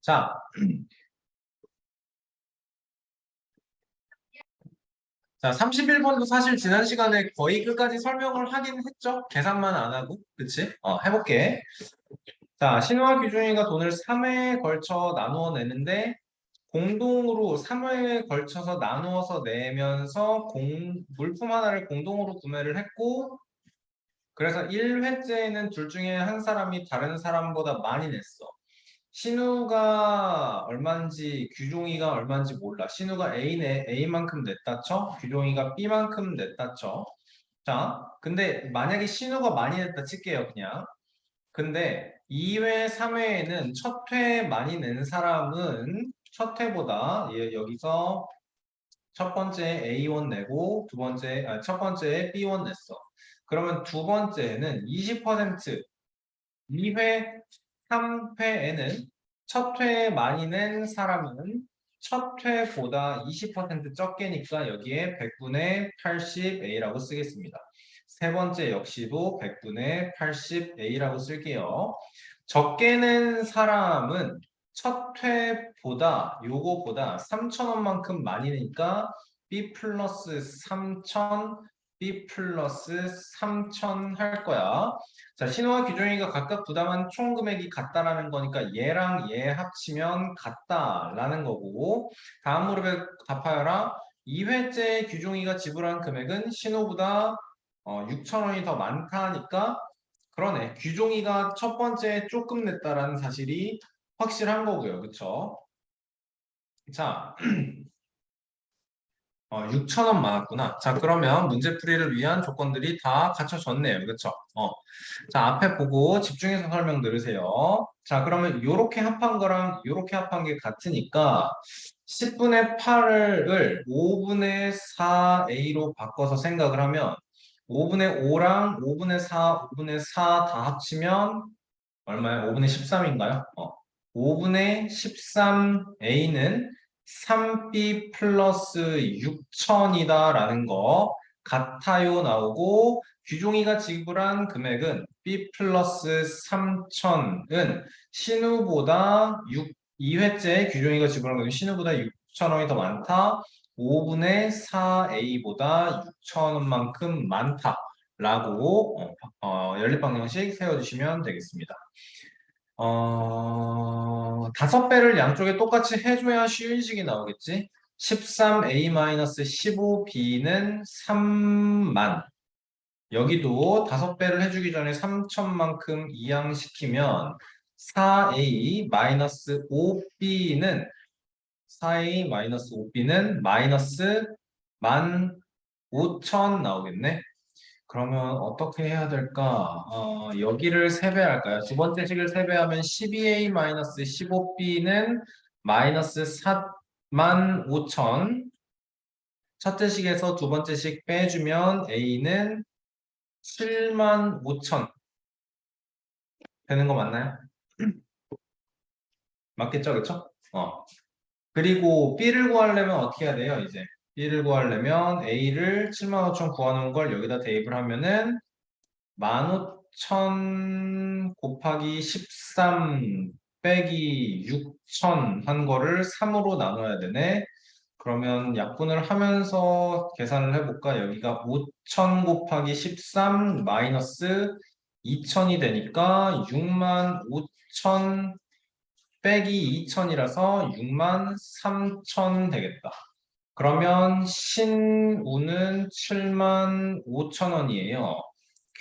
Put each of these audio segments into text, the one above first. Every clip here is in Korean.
자, 자, 31번도 사실 지난 시간에 거의 끝까지 설명을 하긴 했죠? 계산만 안 하고. 그치? 해볼게. 자, 신호와 귀중이가 돈을 3회에 걸쳐 나누어 내는데, 공동으로 3회에 걸쳐서 나누어서 내면서 물품 하나를 공동으로 구매를 했고, 그래서 1회째에는 둘 중에 한 사람이 다른 사람보다 많이 냈어. 신우가 얼마인지 규종이가 얼마인지 몰라. 신우가 A만큼 냈다 쳐. 규종이가 B만큼 냈다 쳐. 자, 근데 만약에 신우가 많이 냈다 칠게요, 그냥. 근데 2회, 3회에는 첫 회 많이 낸 사람은 첫 회보다 여기서 첫 번째 A1 내고 첫 번째에 B1 냈어. 그러면 두 번째는 20%, 2회, 3회에는 첫 회에 많이 낸 사람은 첫 회보다 20% 적게니까 여기에 100분의 80A라고 쓰겠습니다. 세 번째 역시도 100분의 80A라고 쓸게요. 적게 낸 사람은 첫 회보다 요거보다 3,000원만큼 많이 내니까 B 플러스 3,000, B 플러스 3,000 할 거야. 자, 신호와 규종이가 각각 부담한 총 금액이 같다라는 거니까 얘랑 얘 합치면 같다라는 거고, 다음 무릎에 갚아여라. 2회째 규종이가 지불한 금액은 신호보다 6,000원이 더 많다니까, 그러네. 규종이가 첫 번째 조금 냈다라는 사실이 확실한 거고요. 그쵸? 자, 6,000원 많았구나. 자, 그러면 문제풀이를 위한 조건들이 다 갖춰졌네요. 그쵸? 자, 앞에 보고 집중해서 설명 들으세요. 자, 그러면 요렇게 합한 거랑 요렇게 합한 게 같으니까 10분의 8을 5분의 4a로 바꿔서 생각을 하면 5분의 5랑 5분의 4, 5분의 4 다 합치면 얼마야? 5분의 13인가요? 5분의 13a는 3b 플러스 6천이다라는 거 같아요 나오고, 규종이가 지불한 금액은 b 플러스 3천은 신우보다 2회째 규종이가 지불한 금액은 신우보다 6천원이 더 많다. 5분의 4a보다 6천원만큼 많다. 라고 연립방정식 세워주시면 되겠습니다. 5배를 양쪽에 똑같이 해줘야 쉬운 식이 나오겠지? 13a-15b는 3만. 여기도 5배를 해주기 전에 3천만큼 이항시키면 4a-5b는 4a-5b는 마이너스 15,000 나오겠네. 그러면 어떻게 해야 될까? 여기를 세배할까요? 두 번째 식을 세배하면 12a-15b는 마이너스 45,000. 첫째 식에서 두 번째 식 빼주면 a는 75,000 되는 거 맞나요? 맞겠죠? 그쵸? 그리고 b를 구하려면 어떻게 해야 돼요? 이제 b를 구하려면 a를 75,000 구하는 걸 여기다 대입을 하면은 15,000 곱하기 13 빼기 6,000 한 거를 3으로 나눠야 되네. 그러면 약분을 하면서 계산을 해볼까? 여기가 5,000 곱하기 13 마이너스 2,000이 되니까 65,000 빼기 2,000이라서 63,000 되겠다. 그러면 신우는 75,000원이에요.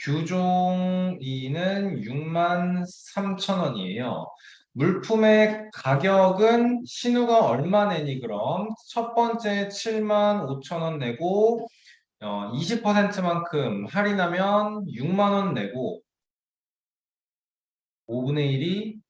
규종이는 63,000원이에요. 물품의 가격은 신우가 얼마 내니 그럼? 첫 번째 75,000원 내고 20%만큼 할인하면 6만 원 내고 5분의 1이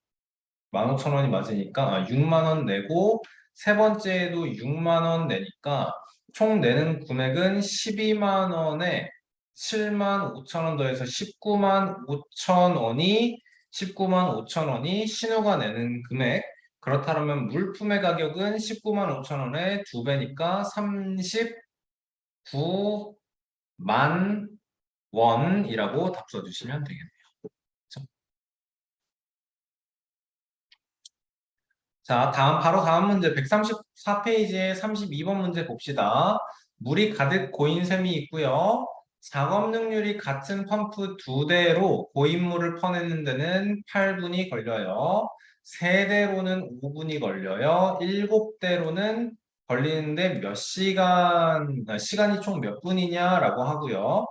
15,000원이 맞으니까 6만 원 내고 세 번째에도 6만 원 내니까 총 내는 금액은 12만 원에 7만 5천 원 더해서 19만 5천 원이 19만 5천 원이 신호가 내는 금액. 그렇다면 물품의 가격은 19만 5천 원의 2배니까 39만 원이라고 답 써주시면 되겠네요. 자, 바로 다음 문제 134페이지에 32번 문제 봅시다. 물이 가득 고인 셈이 있고요. 작업 능률이 같은 펌프 2대로 고인물을 퍼내는 데는 8분이 걸려요. 3대로는 5분이 걸려요. 7대로는 걸리는데 몇 시간이 총 몇 분이냐라고 하고요.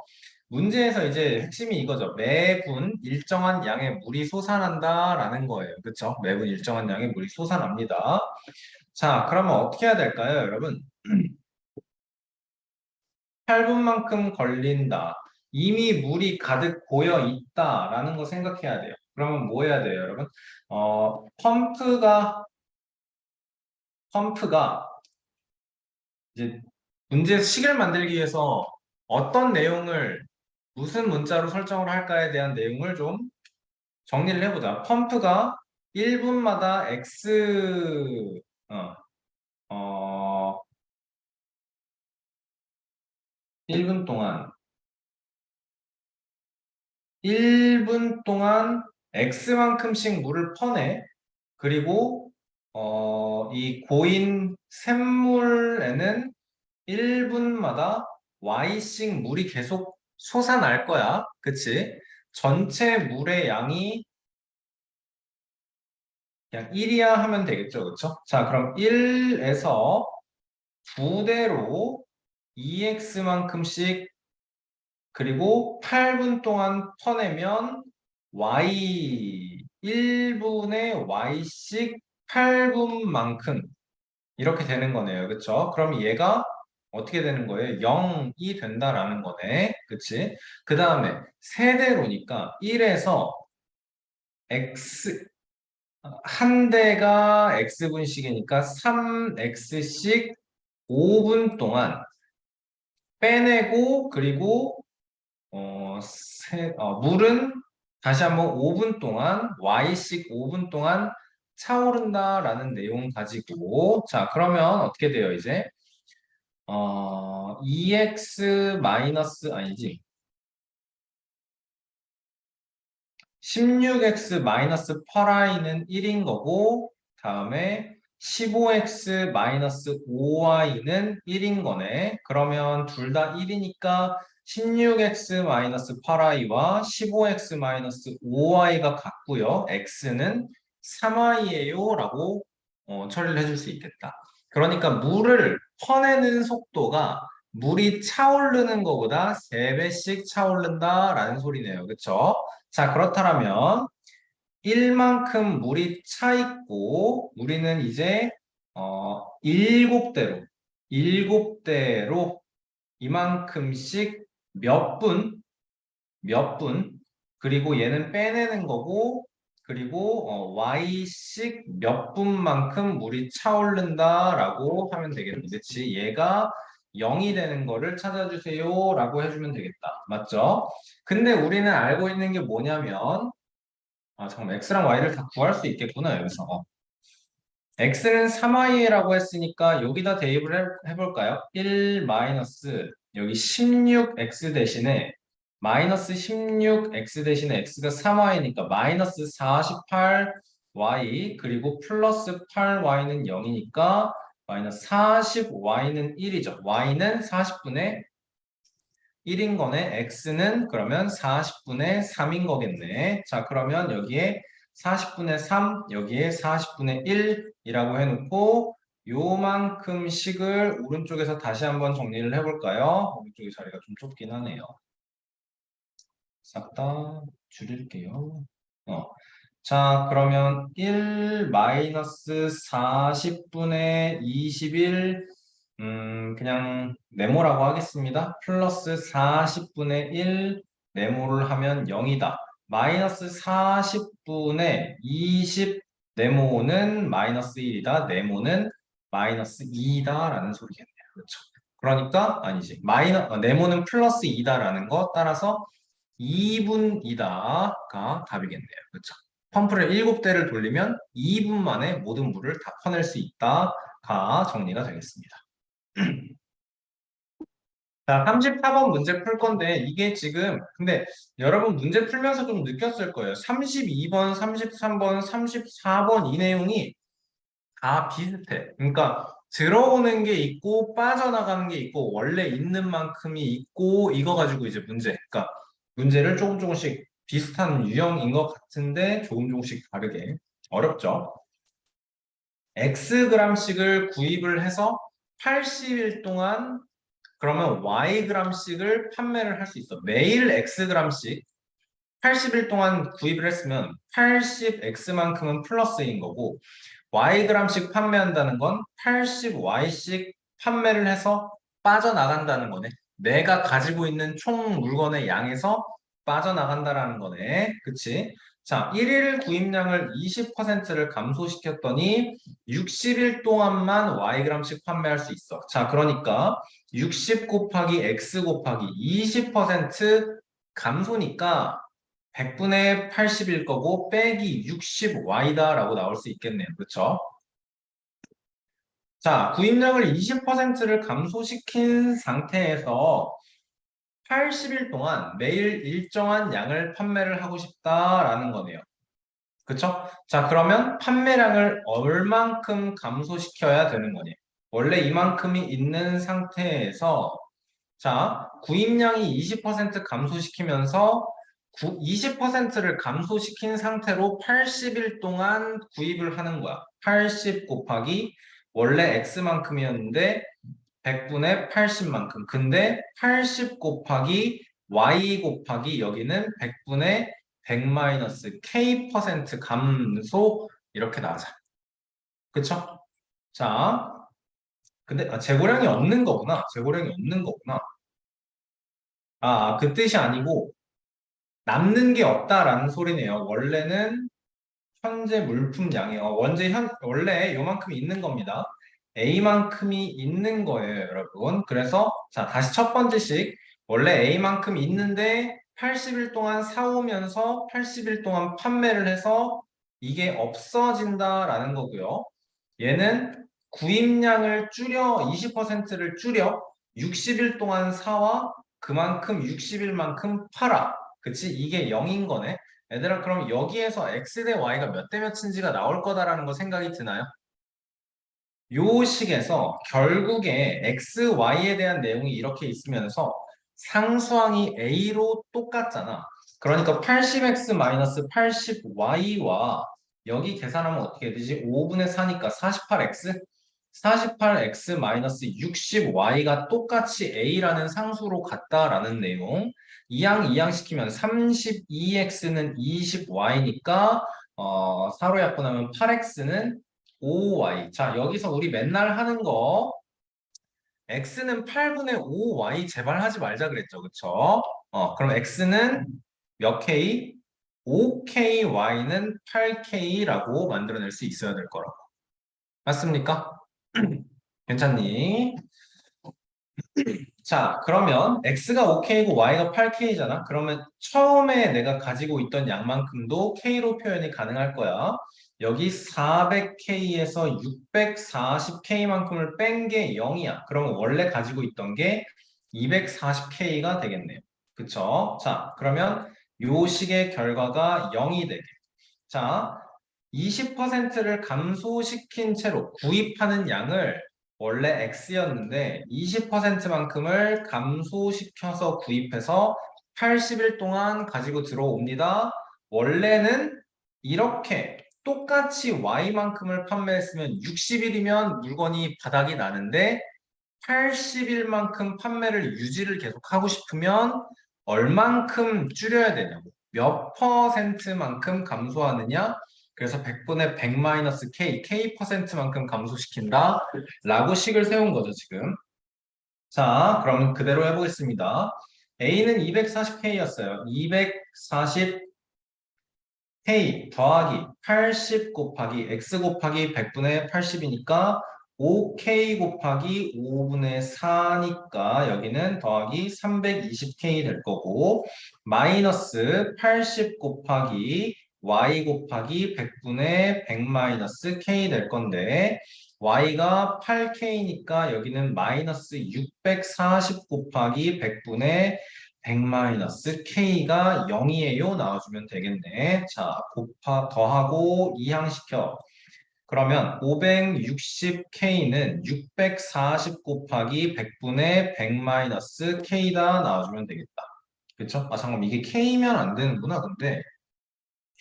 문제에서 이제 핵심이 이거죠. 매분 일정한 양의 물이 솟아난다라는 거예요. 그렇죠? 매분 일정한 양의 물이 솟아납니다. 자, 그러면 어떻게 해야 될까요, 여러분? 8분만큼 걸린다. 이미 물이 가득 고여 있다라는 거 생각해야 돼요. 그러면 뭐 해야 돼요, 여러분? 펌프가 이제 문제 식을 만들기 위해서 어떤 내용을 무슨 문자로 설정을 할까에 대한 내용을 좀 정리를 해보자. 펌프가 1분마다 어, 어, 1분 동안, 1분 동안 X만큼씩 물을 퍼내. 그리고, 이 고인 샘물에는 1분마다 Y씩 물이 계속 솟아날 거야. 그치? 전체 물의 양이 그냥 1이야 하면 되겠죠. 그쵸? 자, 그럼 1에서 2대로 EX만큼씩 그리고 8분 동안 퍼내면 Y 1분의 Y씩 8분만큼 이렇게 되는 거네요. 그쵸? 그럼 얘가 어떻게 되는 거예요? 0이 된다라는 거네. 그치? 그 다음에 세대로니까 1에서 X 한 대가 X분씩이니까 3X씩 5분 동안 빼내고 그리고 물은 다시 한번 5분 동안 Y씩 5분 동안 차오른다라는 내용 가지고 자 그러면 어떻게 돼요 이제 2x 마이너스 아니지 16x 마이너스 8i는 1인 거고 다음에 15x 마이너스 5y는 1인 거네. 그러면 둘 다 1이니까 16x 마이너스 8i와 15x 마이너스 5y가 같고요. x는 3i예요 라고 처리를 해줄 수 있겠다. 그러니까 물을 퍼내는 속도가 물이 차오르는 것보다 3배씩 차오른다라는 소리네요. 그쵸? 자, 그렇다면 1만큼 물이 차 있고 우리는 이제 7대로 이만큼씩 몇 분, 그리고 얘는 빼내는 거고 그리고 y씩 몇 분만큼 물이 차오른다라고 하면 되겠네. 그치? 얘가 0이 되는 거를 찾아주세요 라고 해주면 되겠다. 맞죠? 근데 우리는 알고 있는 게 뭐냐면 잠깐만 x랑 y를 다 구할 수 있겠구나 여기서 x는 3i라고 했으니까 여기다 대입을 해볼까요? 1 마이너스 여기 16x 대신에 마이너스 16x 대신에 x가 3y니까 마이너스 48y 그리고 플러스 8y는 0이니까 마이너스 40y는 1이죠. y는 40분의 1인 거네. x는 그러면 40분의 3인 거겠네. 자, 그러면 여기에 40분의 3, 여기에 40분의 1이라고 해놓고 요만큼씩을 오른쪽에서 다시 한번 정리를 해볼까요? 오른쪽에 자리가 좀 좁긴 하네요. 싹 다 줄일게요. 어. 자, 그러면 1 마이너스 40분의 21 그냥 네모라고 하겠습니다. 플러스 40분의 1 네모를 하면 0이다. 마이너스 40분의 20 네모는 마이너스 1이다. 네모는 마이너스 2다 라는 소리겠네요. 그렇죠. 그러니까 아니지. 네모는 플러스 2다라는 거 따라서 2분이다가 답이겠네요. 그렇죠. 펌프를 7대를 돌리면 2분 만에 모든 물을 다 퍼낼 수 있다가 정리가 되겠습니다. 자, 34번 문제 풀 건데, 이게 지금, 근데 여러분 문제 풀면서 좀 느꼈을 거예요. 32번, 33번, 34번 이 내용이 다 비슷해. 그러니까 들어오는 게 있고 빠져나가는 게 있고 원래 있는 만큼이 있고 이거 가지고 이제 문제. 그러니까 문제를 조금 조금씩 비슷한 유형인 것 같은데 조금 조금씩 다르게 어렵죠. Xg씩을 구입을 해서 80일 동안 그러면 Yg씩을 판매를 할 수 있어. 매일 Xg씩 80일 동안 구입을 했으면 80X만큼은 플러스인 거고 Yg씩 판매한다는 건 80Y씩 판매를 해서 빠져나간다는 거네. 내가 가지고 있는 총 물건의 양에서 빠져나간다라는 거네. 그치? 자, 1일 구입량을 20%를 감소시켰더니 60일 동안만 Yg씩 판매할 수 있어. 자, 그러니까 60 곱하기 X 곱하기 20% 감소니까 100분의 80일 거고 빼기 60y다라고 나올 수 있겠네요. 그렇죠? 자, 구입량을 20%를 감소시킨 상태에서 80일 동안 매일 일정한 양을 판매를 하고 싶다라는 거네요. 그쵸? 자, 그러면 판매량을 얼만큼 감소시켜야 되는 거니? 원래 이만큼이 있는 상태에서 자, 구입량이 20% 감소시키면서 20%를 감소시킨 상태로 80일 동안 구입을 하는 거야. 80 곱하기 원래 X만큼이었는데 100분의 80만큼. 근데 80 곱하기 Y 곱하기 여기는 100분의 100 마이너스 K% 감소 이렇게 나가자. 그쵸? 자, 근데 재고량이 없는 거구나. 재고량이 없는 거구나. 그 뜻이 아니고 남는 게 없다라는 소리네요. 원래는 현재 물품량이요. 원래 요만큼 있는 겁니다. A만큼이 있는 거예요, 여러분. 그래서 자, 다시 첫 번째씩 원래 A만큼 있는데 80일 동안 사오면서 80일 동안 판매를 해서 이게 없어진다라는 거고요. 얘는 구입량을 줄여 20%를 줄여 60일 동안 사와 그만큼 60일만큼 팔아. 그치? 이게 0인 거네. 얘들아, 그럼 여기에서 x 대 y가 몇 대 몇인지가 나올 거다라는 거 생각이 드나요? 요 식에서 결국에 x, y에 대한 내용이 이렇게 있으면서 상수항이 a로 똑같잖아. 그러니까 80x-80y와 여기 계산하면 어떻게 되지? 5분의 4니까 48x? 48x-60y가 똑같이 a라는 상수로 같다라는 내용. 이양 시키면 32x는 20y니까 사로 약분하면 8x는 5y. 자, 여기서 우리 맨날 하는 거 x는 8분의 5y 제발 하지 말자 그랬죠. 그쵸? 그럼 x는 몇 k? 5k, y는 8k라고 만들어낼 수 있어야 될 거라고. 맞습니까? 괜찮니? 자, 그러면 x가 5k고 y가 8k잖아. 그러면 처음에 내가 가지고 있던 양만큼도 k로 표현이 가능할 거야. 여기 400k에서 640k만큼을 뺀 게 0이야. 그러면 원래 가지고 있던 게 240k가 되겠네요. 그쵸? 자, 그러면 요 식의 결과가 0이 되게. 자, 20%를 감소시킨 채로 구입하는 양을 원래 X였는데 20%만큼을 감소시켜서 구입해서 80일 동안 가지고 들어옵니다. 원래는 이렇게 똑같이 Y만큼을 판매했으면 60일이면 물건이 바닥이 나는데 80일만큼 판매를 유지를 계속 하고 싶으면 얼만큼 줄여야 되냐고. 몇 퍼센트만큼 감소하느냐? 그래서 100분의 100 마이너스 K, K%만큼 감소시킨다. 라고 식을 세운 거죠, 지금. 자, 그럼 그대로 해보겠습니다. A는 240K였어요. 240K 더하기 80 곱하기 X 곱하기 100분의 80이니까 5K 곱하기 5분의 4니까 여기는 더하기 320K 될 거고 마이너스 80 곱하기 Y 곱하기 100분의 100 마이너스 K 될 건데 Y가 8K니까 여기는 마이너스 640 곱하기 100분의 100 마이너스 K가 0이에요. 나와주면 되겠네. 자, 더하고 이항시켜. 그러면 560K는 640 곱하기 100분의 100 마이너스 K다 나와주면 되겠다. 그쵸? 아, 잠깐만. 이게 K면 안 되는구나. 근데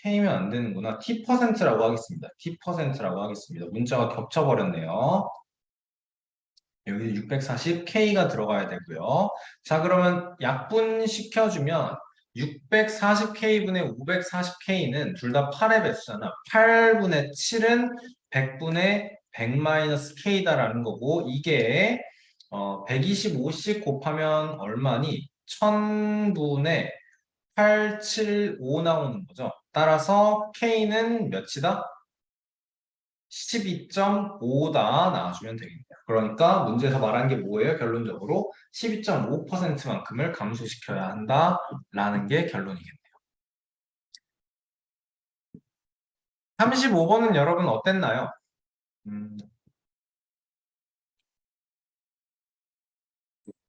K면 안 되는구나. T%라고 하겠습니다. T%라고 하겠습니다. 문자가 겹쳐버렸네요. 여기 640K가 들어가야 되고요. 자, 그러면 약분 시켜주면 640K분의 540K는 둘 다 8의 배수잖아. 8분의 7은 100분의 100 마이너스 K다라는 거고 이게 125씩 곱하면 얼마니? 1000분의 875 나오는 거죠. 따라서 K는 몇이다? 12.5다 나와주면 되겠네요. 그러니까 문제에서 말한 게 뭐예요? 결론적으로 12.5%만큼을 감소시켜야 한다라는 게 결론이겠네요. 35번은 여러분 어땠나요? 음,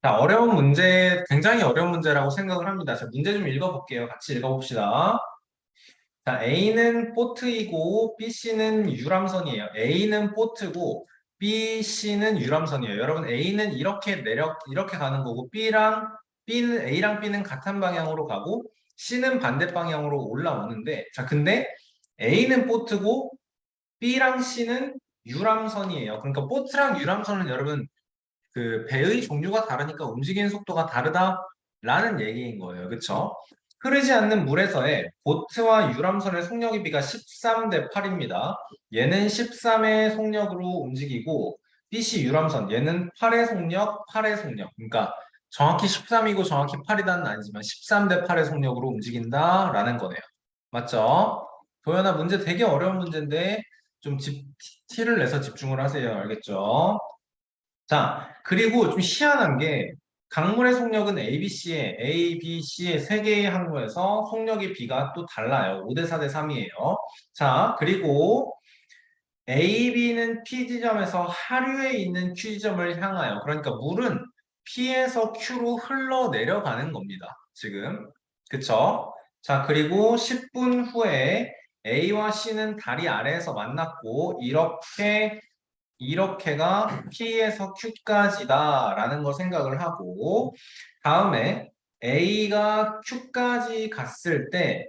자, 어려운 문제, 굉장히 어려운 문제라고 생각을 합니다. 자, 문제 좀 읽어볼게요. 같이 읽어봅시다. 자, A는 포트이고 BC는 유람선이에요. A는 포트고 BC는 유람선이에요. 여러분 A는 이렇게 가는 거고 A랑 B는 같은 방향으로 가고 C는 반대 방향으로 올라오는데 자, 근데 A는 포트고 B랑 C는 유람선이에요. 그러니까 포트랑 유람선은 여러분 그 배의 종류가 다르니까 움직이는 속도가 다르다라는 얘기인 거예요. 그렇죠? 흐르지 않는 물에서의 보트와 유람선의 속력의 비가 13대 8입니다. 얘는 13의 속력으로 움직이고 BC 유람선 얘는 8의 속력, 8의 속력. 그러니까 정확히 13이고 정확히 8이다는 아니지만 13대 8의 속력으로 움직인다라는 거네요. 맞죠? 도연아 문제 되게 어려운 문제인데 좀 티를 내서 집중을 하세요. 알겠죠? 자, 그리고 좀 희한한 게 강물의 속력은 A, B, C의 세 개의 항로에서 속력의 비가 또 달라요. 5대 4대 3이에요. 자, 그리고 A, B는 P 지점에서 하류에 있는 Q 지점을 향하여 그러니까 물은 P에서 Q로 흘러 내려가는 겁니다. 지금. 그쵸? 자, 그리고 10분 후에 A와 C는 다리 아래에서 만났고 이렇게가 P에서 Q까지다라는 걸 생각을 하고 다음에 A가 Q까지 갔을 때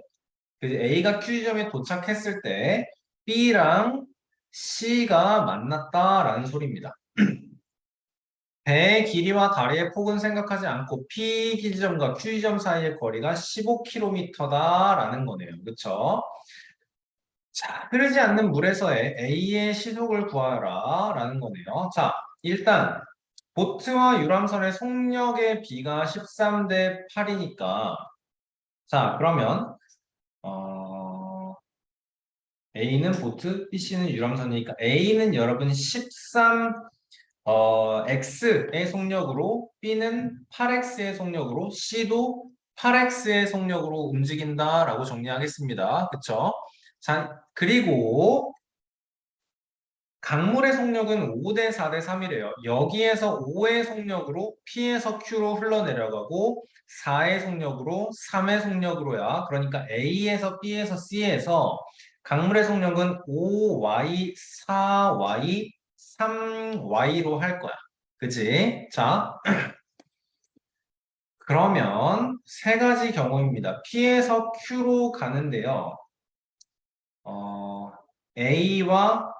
그 A가 Q 지점에 도착했을 때 B랑 C가 만났다라는 소리입니다. 배의 길이와 다리의 폭은 생각하지 않고 P 지점과 Q 지점 사이의 거리가 15km다라는 거네요. 그렇죠? 자, 흐르지 않는 물에서의 A의 시속을 구하라 라는 거네요. 자, 일단 보트와 유람선의 속력의 비가 13대 8이니까 자, 그러면 A는 보트, BC는 유람선이니까 A는 여러분 13 X의 속력으로 B는 8X의 속력으로 C도 8X의 속력으로 움직인다라고 정리하겠습니다. 그쵸? 자, 그리고 강물의 속력은 5대 4대 3이래요. 여기에서 5의 속력으로 P에서 Q로 흘러내려가고 4의 속력으로 3의 속력으로야. 그러니까 A에서 B에서 C에서 강물의 속력은 5Y, 4Y, 3Y로 할 거야. 그치? 자, 그러면 세 가지 경우입니다. P에서 Q로 가는데요. 어, A와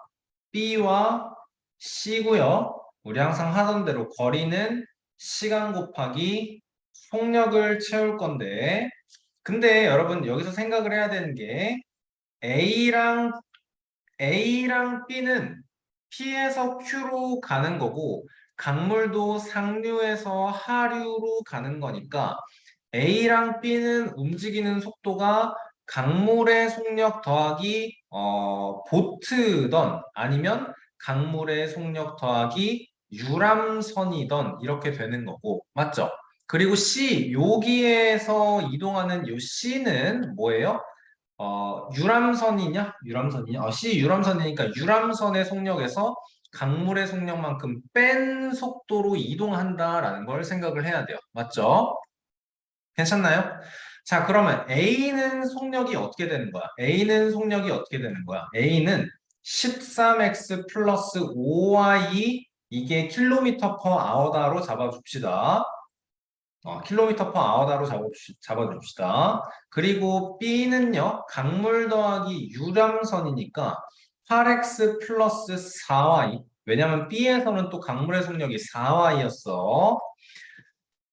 B와 C고요. 우리 항상 하던 대로 거리는 시간 곱하기 속력을 채울 건데 근데 여러분 여기서 생각을 해야 되는 게 A랑 B는 P에서 Q로 가는 거고 강물도 상류에서 하류로 가는 거니까 A랑 B는 움직이는 속도가 강물의 속력 더하기 보트던 아니면 강물의 속력 더하기 유람선이던 이렇게 되는 거고 맞죠? 그리고 C 여기에서 이동하는 요 C는 뭐예요? 유람선이냐? 유람선이냐? C 유람선이니까 유람선의 속력에서 강물의 속력만큼 뺀 속도로 이동한다라는 걸 생각을 해야 돼요. 맞죠? 괜찮나요? 자, 그러면 A는 속력이 어떻게 되는 거야? A는 속력이 어떻게 되는 거야? A는 13x 플러스 5y 이게 킬로미터 퍼 아워다로 잡아줍시다. 킬로미터 퍼 아워다로 잡아줍시다. 그리고 B는요, 강물 더하기 유람선이니까 8x 플러스 4y. 왜냐면 B에서는 또 강물의 속력이 4y였어.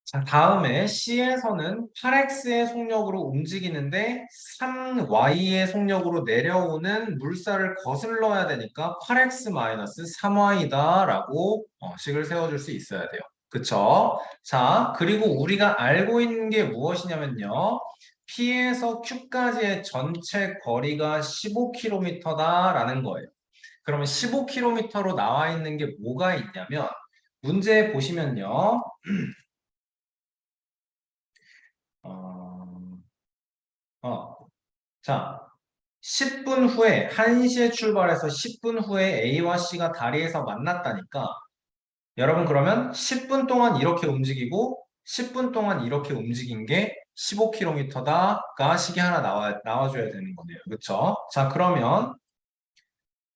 자, 다음에 C에서는 8x의 속력으로 움직이는데 3y의 속력으로 내려오는 물살을 거슬러야 되니까 8x-3y다라고 식을 세워줄 수 있어야 돼요. 그쵸? 자, 그리고 우리가 알고 있는 게 무엇이냐면요. P에서 Q까지의 전체 거리가 15km다라는 거예요. 그러면 15km로 나와 있는 게 뭐가 있냐면 문제 보시면요. 어, 어, 자, 10분 후에 1시에 출발해서 10분 후에 A와 C가 다리에서 만났다니까 여러분 그러면 10분 동안 이렇게 움직이고 10분 동안 이렇게 움직인 게 15km다가 식이 하나 나와줘야 되는 거네요. 그렇죠? 자, 그러면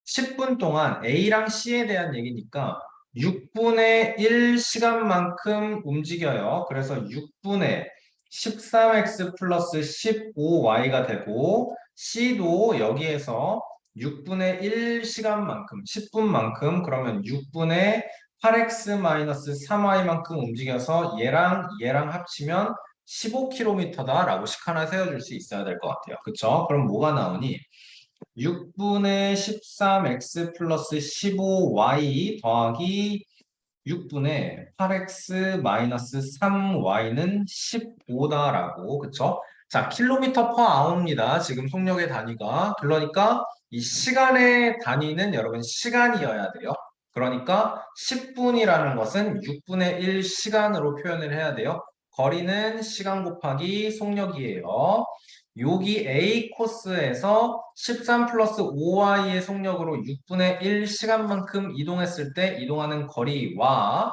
10분 동안 A랑 C에 대한 얘기니까 6분의 1시간만큼 움직여요. 그래서 6분의 13x 플러스 15y가 되고 C도 여기에서 6분의 1시간만큼, 10분만큼 그러면 6분의 8x-3y만큼 움직여서 얘랑 합치면 15km다라고 식 하나 세워줄 수 있어야 될 것 같아요. 그쵸? 그럼 뭐가 나오니? 6분의 13x 플러스 15y 더하기 6분의 8x 마이너스 3y는 15다라고 그쵸? 자, 킬로미터 퍼 아워입니다. 지금 속력의 단위가. 그러니까 이 시간의 단위는 여러분 시간이어야 돼요. 그러니까 10분이라는 것은 6분의 1 시간으로 표현을 해야 돼요. 거리는 시간 곱하기 속력이에요. 여기 A 코스에서 13 플러스 5y의 속력으로 6분의 1 시간만큼 이동했을 때 이동하는 거리와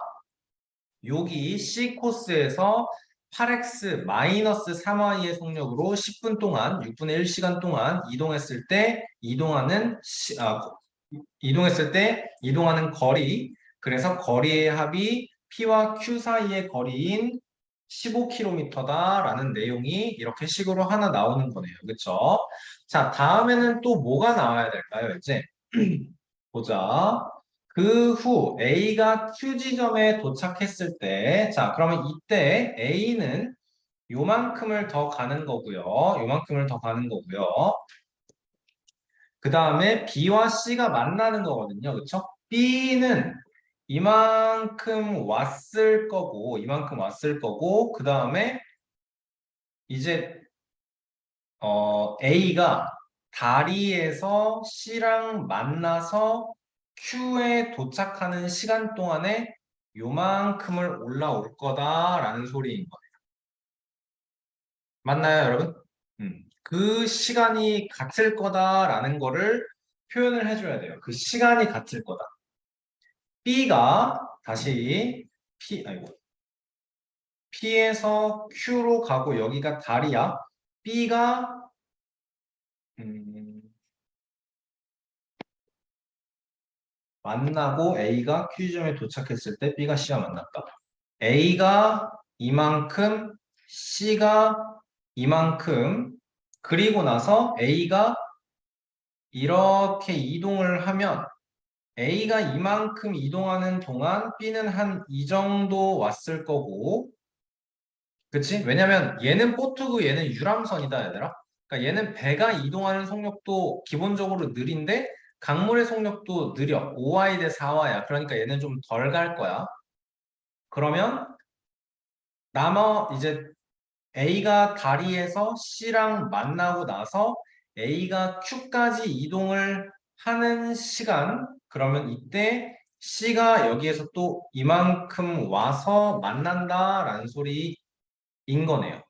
여기 C 코스에서 8x 마이너스 3y의 속력으로 10분 동안 6분의 1 시간 동안 이동했을 때 이동하는 거리 그래서 거리의 합이 P와 Q 사이의 거리인 15km다라는 내용이 이렇게 식으로 하나 나오는 거네요. 그쵸? 자, 다음에는 또 뭐가 나와야 될까요? 이제 보자. 그 후 A가 Q 지점에 도착했을 때, 자, 그러면 이때 A는 요만큼을 더 가는 거고요. 요만큼을 더 가는 거고요. 그 다음에 B와 C가 만나는 거거든요. 그쵸? B는 이만큼 왔을 거고, 그 다음에 이제 A가 다리에서 C랑 만나서 Q에 도착하는 시간 동안에 요만큼을 올라올 거다라는 소리인 거예요. 맞나요, 여러분? 그 시간이 같을 거다라는 거를 표현을 해줘야 돼요. 그 시간이 같을 거다. B가 다시 P에서 Q로 가고 여기가 다리야. B가 음, 만나고 A가 Q 지점에 도착했을 때 B가 C와 만났다. A가 이만큼, C가 이만큼, 그리고 나서 A가 이렇게 이동을 하면 A가 이만큼 이동하는 동안 B는 한 이 정도 왔을 거고, 그치? 왜냐면 얘는 보트고 얘는 유람선이다, 얘들아. 그러니까 얘는 배가 이동하는 속력도 기본적으로 느린데 강물의 속력도 느려. 5y 대 4y야. 그러니까 얘는 좀 덜 갈 거야. 그러면 이제 A가 다리에서 C랑 만나고 나서 A가 Q까지 이동을 하는 시간, 그러면 이때 C가 여기에서 또 이만큼 와서 만난다라는 소리인 거네요.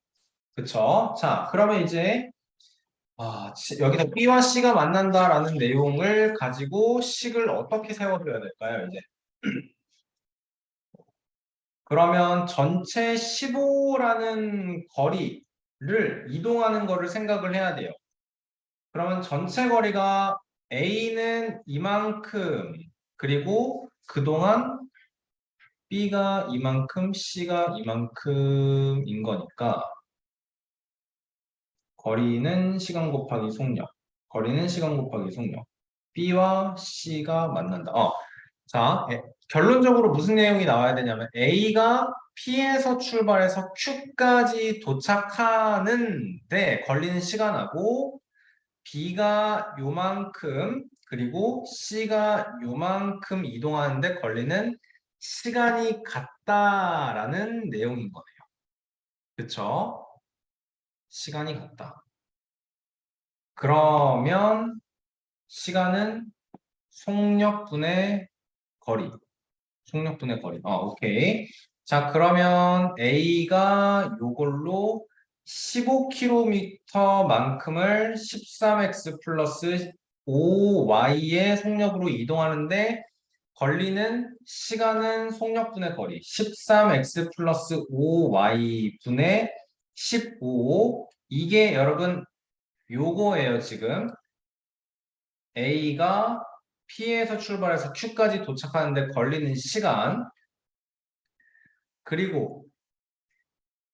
그쵸? 자, 그러면 이제 여기서 B와 C가 만난다라는 내용을 가지고 식을 어떻게 세워줘야 될까요, 이제? 그러면 전체 15라는 거리를 이동하는 거를 생각을 해야 돼요. 그러면 전체 거리가 A는 이만큼, 그리고 그동안 B가 이만큼, C가 이만큼인 거니까 거리는 시간 곱하기 속력. 거리는 시간 곱하기 속력. B와 C가 만난다. 자, 결론적으로 무슨 내용이 나와야 되냐면 A가 P에서 출발해서 Q까지 도착하는데 걸리는 시간하고 B가 요만큼 그리고 C가 요만큼 이동하는데 걸리는 시간이 같다라는 내용인 거네요. 그쵸? 시간이 같다. 그러면 시간은 속력분의 거리. 속력분의 거리. 오케이. 자, 그러면 A가 요걸로 15km만큼을 13x 플러스 5y의 속력으로 이동하는데 걸리는 시간은 속력분의 거리 13x 플러스 5y 분의 15 이게 여러분 요거예요 지금 A가 P에서 출발해서 Q까지 도착하는데 걸리는 시간 그리고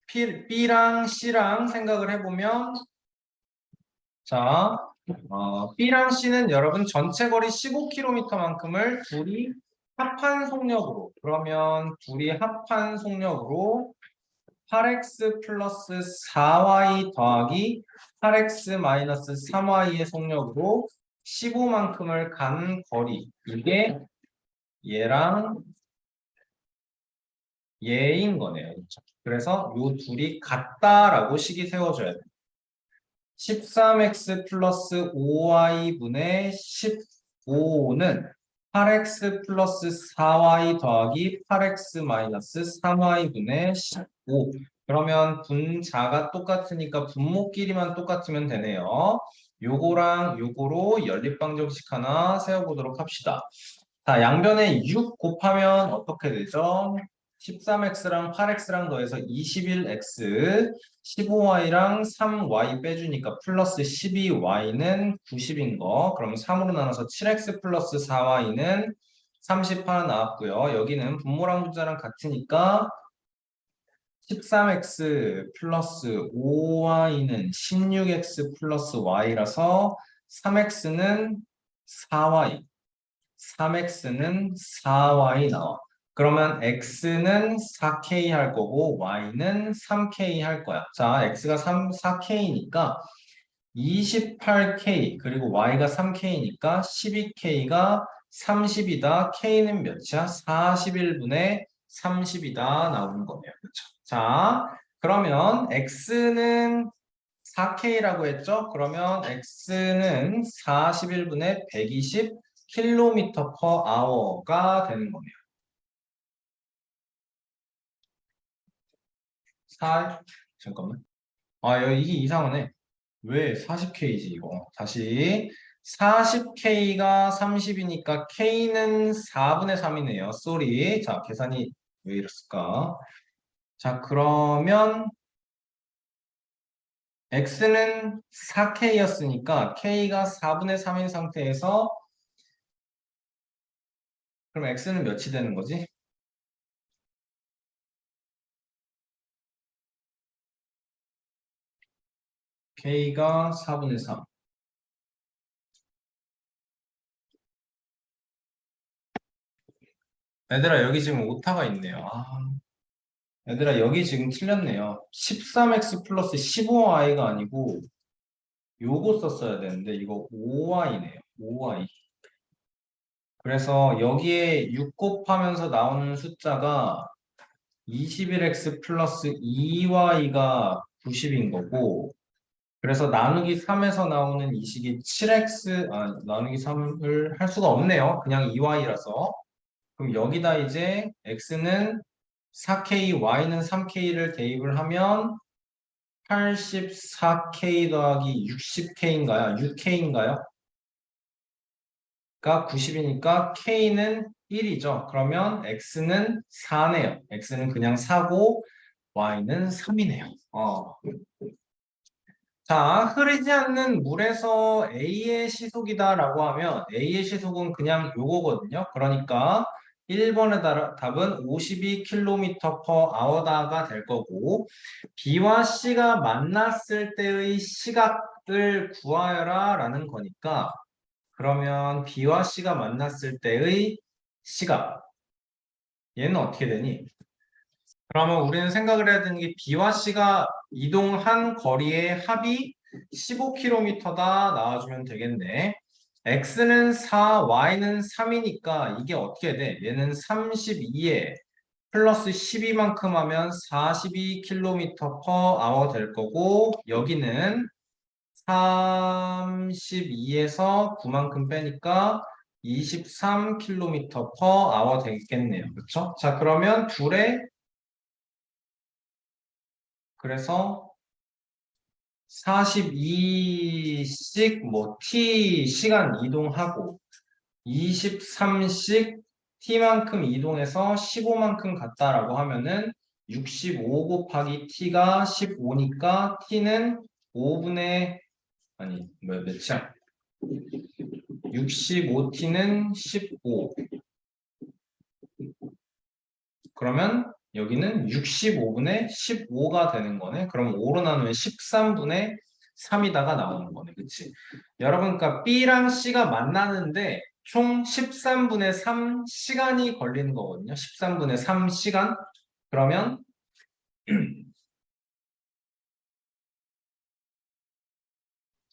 B랑 C랑 생각을 해보면 자 B랑 C는 여러분 전체 거리 15km만큼을 둘이 합한 속력으로 그러면 둘이 합한 속력으로 8x 플러스 4y 더하기 8x 마이너스 3y의 속력으로 15만큼을 간 거리 이게 얘랑 얘인 거네요. 그렇죠? 그래서 요 둘이 같다라고 식이 세워줘야 돼요. 13x 플러스 5y 분의 15는 8x 플러스 4y 더하기 8x 마이너스 3y 분의 15. 그러면 분자가 똑같으니까 분모끼리만 똑같으면 되네요. 요거랑 요거로 연립방정식 하나 세워보도록 합시다. 자, 양변에 6 곱하면 어떻게 되죠? 13x랑 8x랑 더해서 21x, 15y랑 3y 빼주니까 플러스 12y는 90인 거. 그럼 3으로 나눠서 7x 플러스 4y는 38 나왔고요. 여기는 분모랑 분자랑 같으니까 13x 플러스 5y는 16x 플러스 y라서 3x는 4y. 3x는 4y 나와. 그러면 x는 4k 할 거고 y는 3k 할 거야. 자, x가 4k니까 28k 그리고 y가 3k니까 12k가 30이다. k는 몇이야? 41분의 30이다 나오는 거네요. 그렇죠? 자, 그러면 x는 4K라고 했죠? 그러면 X는 41분의 120km per hour가 되는 거네요. 잠깐만. 이게 이상하네. 왜 40K지, 이거? 다시. 40K가 30이니까 K는 4분의 3이네요. 쏘리. 자, 계산이 왜 이랬을까? 자, 그러면 X는 4K였으니까 K가 4분의 3인 상태에서 그럼 X는 몇이 되는 거지? K가 4분의 3. 얘들아, 여기 지금 오타가 있네요. 얘들아, 여기 지금 틀렸네요. 13x 플러스 15y가 아니고, 요거 썼어야 되는데, 이거 5y네요. 5y. 그래서 여기에 6 곱하면서 나오는 숫자가 21x 플러스 2y가 90인 거고, 그래서 나누기 3에서 나오는 이 식이 7x, 나누기 3을 할 수가 없네요. 그냥 2y라서. 그럼 여기다 이제 x는 4k, y는 3k를 대입을 하면 84k 더하기 60k인가요? 6k인가요? 가 90이니까 k는 1이죠. 그러면 x는 4네요. x는 그냥 4고 y는 3이네요. 자, 흐르지 않는 물에서 A의 시속이다라고 하면 A의 시속은 그냥 요거거든요. 그러니까 1번의 답은 52km per hour다가 될 거고 B와 C가 만났을 때의 시각을 구하여라 라는 거니까 그러면 B와 C가 만났을 때의 시각 얘는 어떻게 되니? 그러면 우리는 생각을 해야 되는 게 B와 C가 이동한 거리의 합이 15km다 나와주면 되겠네. X는 4, Y는 3이니까 이게 어떻게 돼? 얘는 32에 플러스 12만큼 하면 42km per hour 될 거고 여기는 32에서 9만큼 빼니까 23km per hour 되겠네요. 그렇죠? 자, 그러면 둘의 그래서 42씩 뭐 t 시간 이동하고 23씩 t만큼 이동해서 15만큼 갔다라고 하면은 65 곱하기 t가 15니까 t는 5분의 아니 몇이야? 65t는 15 그러면 여기는 65분의 15가 되는 거네. 그럼 5로 나누면 13분의 3이다가 나오는 거네. 그치? 여러분, 그러니까 B랑 C가 만나는데 총 13분의 3 시간이 걸리는 거거든요. 13분의 3 시간. 그러면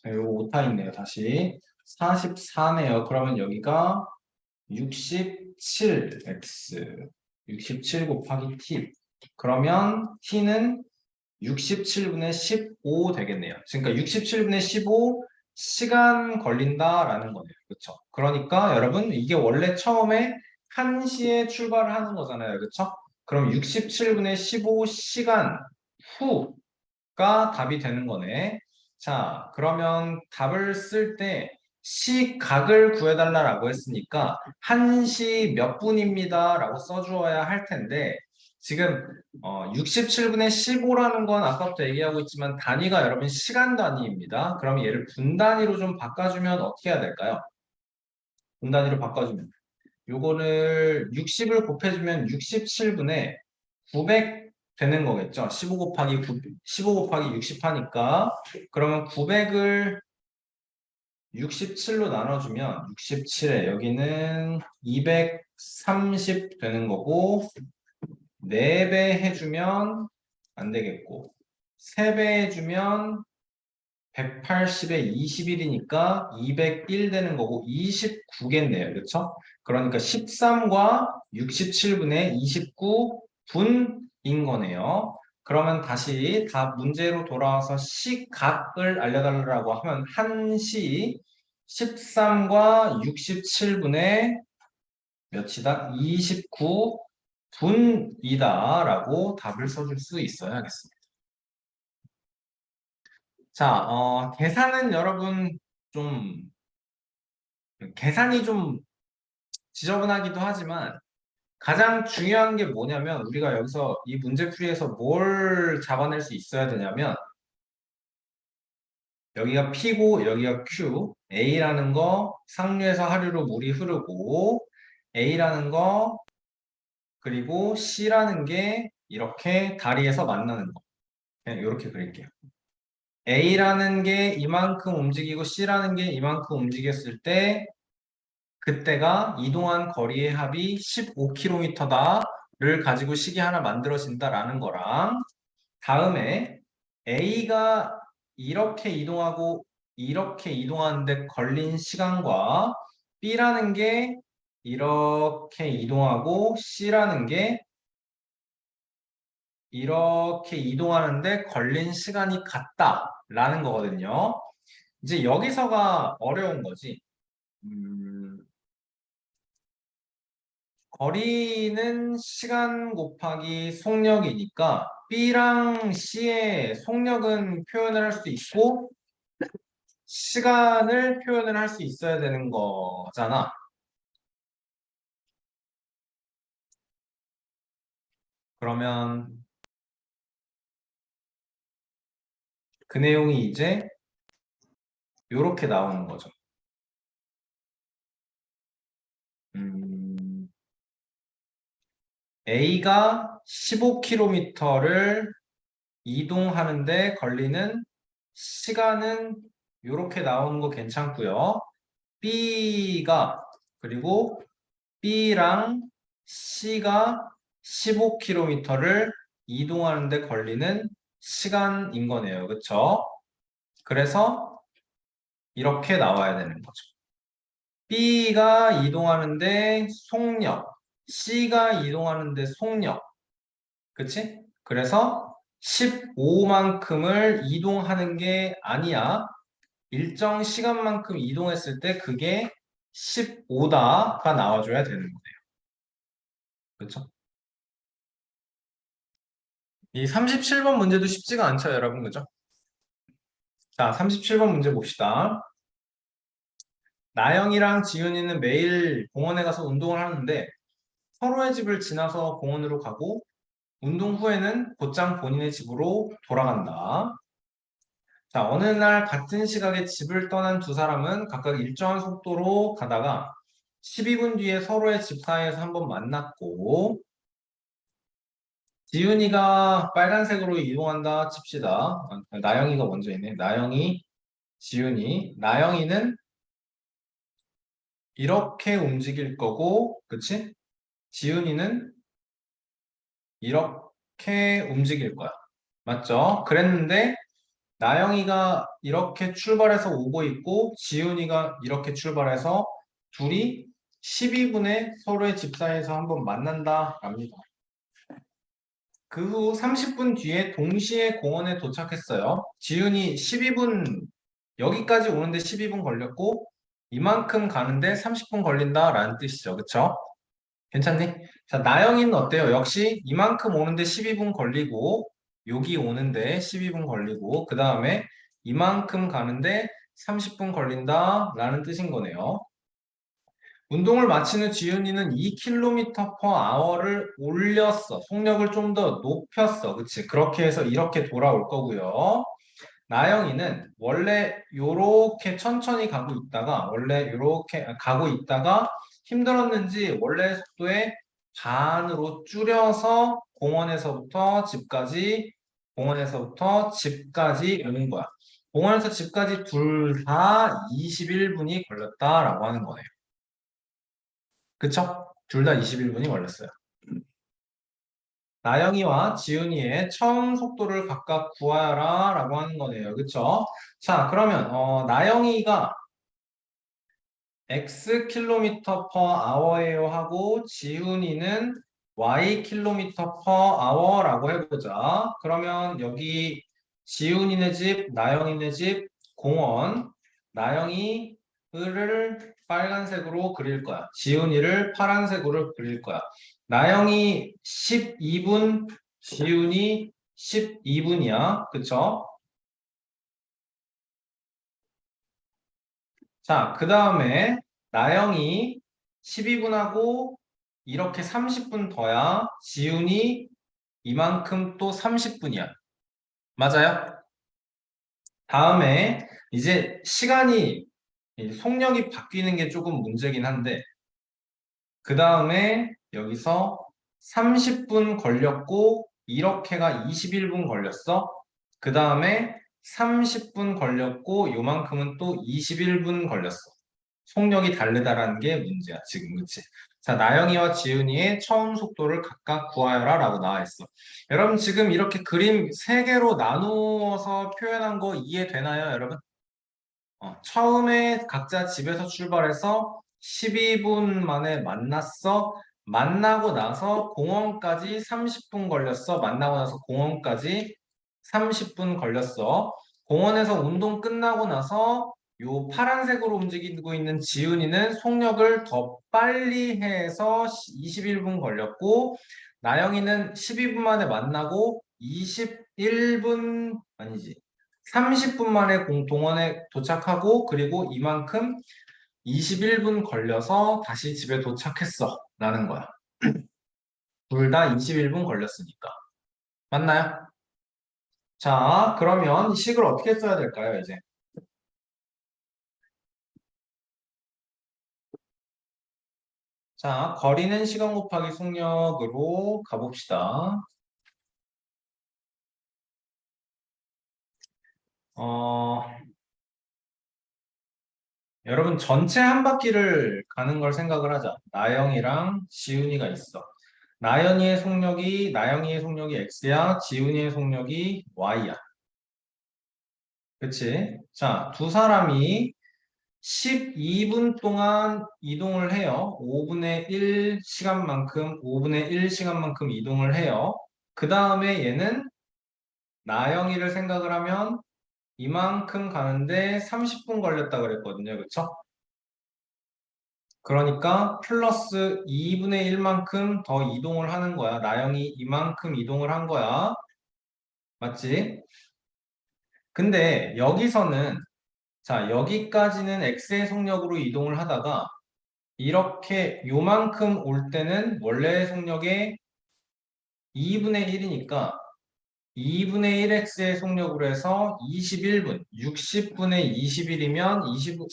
이거 오타 있네요. 다시 44네요. 그러면 여기가 67x 67 곱하기 t 그러면 t는 67분의 15 되겠네요. 그러니까 67분의 15 시간 걸린다라는 거네요. 그렇죠? 그러니까 여러분 이게 원래 처음에 1시에 출발을 하는 거잖아요. 그렇죠? 그럼 67분의 15 시간 후가 답이 되는 거네. 자, 그러면 답을 쓸 때 시각을 구해달라고 했으니까 1시 몇 분입니다 라고 써주어야 할 텐데 지금 67분의 15라는 건 아까부터 얘기하고 있지만 단위가 여러분 시간 단위입니다. 그럼 얘를 분 단위로 좀 바꿔주면 어떻게 해야 될까요? 분 단위로 바꿔주면 요거를 60을 곱해주면 67분의 900 되는 거겠죠. 15 곱하기 9, 15 곱하기 60 하니까 그러면 900을 67로 나눠주면 67에 여기는 230 되는 거고 4배 해주면 안 되겠고 3배 해주면 180에 21이니까 201 되는 거고 29겠네요. 그렇죠? 그러니까 13과 67분의 29분인 거네요. 그러면 다시 답 문제로 돌아와서 시각을 알려달라고 하면 1시 13과 67분의 몇이다? 29분이다 라고 답을 써줄 수 있어야겠습니다. 자, 계산은 여러분 좀, 계산이 좀 지저분하기도 하지만 가장 중요한 게 뭐냐면 우리가 여기서 이 문제풀이에서 뭘 잡아낼 수 있어야 되냐면 여기가 P고 여기가 Q, A라는 거 상류에서 하류로 물이 흐르고 A라는 거 그리고 C라는 게 이렇게 다리에서 만나는 거. 그냥 이렇게 그릴게요. A라는 게 이만큼 움직이고 C라는 게 이만큼 움직였을 때 그때가 이동한 거리의 합이 15km다를 가지고 식이 하나 만들어진다라는 거랑 다음에 A가 이렇게 이동하고 이렇게 이동하는데 걸린 시간과 B라는 게 이렇게 이동하고 C라는 게 이렇게 이동하는데 걸린 시간이 같다라는 거거든요. 이제 여기서가 어려운 거지. 음, 거리는 시간 곱하기 속력이니까 B랑 C의 속력은 표현을 할 수 있고 시간을 표현을 할 수 있어야 되는 거잖아. 그러면 그 내용이 이제 요렇게 나오는 거죠. A가 15km를 이동하는데 걸리는 시간은 요렇게 나오는 거 괜찮고요. B가 그리고 B랑 C가 15km를 이동하는데 걸리는 시간인 거네요. 그쵸? 그래서 이렇게 나와야 되는 거죠. B가 이동하는데 속력, C가 이동하는데 속력. 그치? 그래서 15만큼을 이동하는 게 아니야. 일정 시간만큼 이동했을 때 그게 15다가 나와줘야 되는 거예요. 그쵸? 이 37번 문제도 쉽지가 않죠, 여러분. 그죠? 자, 37번 문제 봅시다. 나영이랑 지윤이는 매일 공원에 가서 운동을 하는데 서로의 집을 지나서 공원으로 가고 운동 후에는 곧장 본인의 집으로 돌아간다. 자, 어느 날 같은 시각에 집을 떠난 두 사람은 각각 일정한 속도로 가다가 12분 뒤에 서로의 집 사이에서 한번 만났고 지윤이가 빨간색으로 이동한다 칩시다. 나영이가 먼저 있네. 나영이, 지윤이. 나영이는 이렇게 움직일 거고, 그치? 지윤이는 이렇게 움직일 거야. 맞죠? 그랬는데 나영이가 이렇게 출발해서 오고 있고 지훈이가 이렇게 출발해서 둘이 12분에 서로의 집 사이에서 한번 만난다 랍니다. 그 후 30분 뒤에 동시에 공원에 도착했어요. 지훈이 12분 여기까지 오는데 12분 걸렸고 이만큼 가는데 30분 걸린다 라는 뜻이죠. 그쵸? 괜찮니? 자, 나영이는 어때요? 역시 이만큼 오는데 12분 걸리고 여기 오는데 12분 걸리고 그 다음에 이만큼 가는데 30분 걸린다 라는 뜻인 거네요. 운동을 마친 후 지윤이는 2km per hour를 올렸어. 속력을 좀 더 높였어. 그치? 그렇게 해서 이렇게 돌아올 거고요. 나영이는 원래 요렇게 천천히 가고 있다가 원래 요렇게 가고 있다가 힘들었는지 원래 속도의 반으로 줄여서 공원에서부터 집까지 오는 거야. 공원에서 집까지 둘 다 21분이 걸렸다라고 하는 거네요. 그쵸? 둘 다 21분이 걸렸어요. 나영이와 지훈이의 처음 속도를 각각 구하라 라고 하는 거네요. 그쵸? 자, 그러면 나영이가 x 킬로미터 per hour예요 하고 지훈이는 y 킬로미터 per hour라고 해보자. 그러면 여기 지훈이네 집, 나영이네 집, 공원, 나영이를 빨간색으로 그릴 거야. 지훈이를 파란색으로 그릴 거야. 나영이 12분, 지훈이 12분이야. 그쵸? 자, 그 다음에 나영이 12분하고 이렇게 30분 더야 지훈이 이만큼 또 30분이야. 맞아요? 다음에 이제 시간이 속력이 바뀌는 게 조금 문제긴 한데 그 다음에 여기서 30분 걸렸고 이렇게가 21분 걸렸어. 그 다음에 30분 걸렸고 요만큼은 또 21분 걸렸어. 속력이 다르다라는 게 문제야, 지금, 그치? 자, 나영이와 지은이의 처음 속도를 각각 구하여라 라고 나와 있어. 여러분, 지금 이렇게 그림 3개로 나누어서 표현한 거 이해되나요, 여러분? 처음에 각자 집에서 출발해서 12분 만에 만났어. 만나고 나서 공원까지 30분 걸렸어. 만나고 나서 공원까지 30분 걸렸어. 공원에서 운동 끝나고 나서 요 파란색으로 움직이고 있는 지훈이는 속력을 더 빨리 해서 21분 걸렸고 나영이는 12분 만에 만나고 21분 아니지 30분 만에 공동원에 도착하고 그리고 이만큼 21분 걸려서 다시 집에 도착했어 라는 거야. 둘 다 21분 걸렸으니까. 맞나요? 자, 그러면 이 식을 어떻게 써야 될까요, 이제? 자, 거리는 시간 곱하기 속력으로 가봅시다. 어, 여러분 전체 한 바퀴를 가는 걸 생각을 하자. 나영이랑 지훈이가 있어. 나영이의 속력이 X야, 지훈이의 속력이 Y야. 그치? 자, 두 사람이 12분 동안 이동을 해요. 5분의 1 시간만큼 이동을 해요. 그 다음에 얘는 나영이를 생각을 하면 이만큼 가는데 30분 걸렸다 그랬거든요. 그쵸? 그러니까 플러스 2분의 1만큼 더 이동을 하는 거야. 나영이 이만큼 이동을 한 거야. 맞지? 근데 여기서는 자, 여기까지는 x의 속력으로 이동을 하다가 이렇게 요만큼 올 때는 원래의 속력의 2분의 1이니까 2분의 1x의 속력으로 해서 21분, 60분의 21이면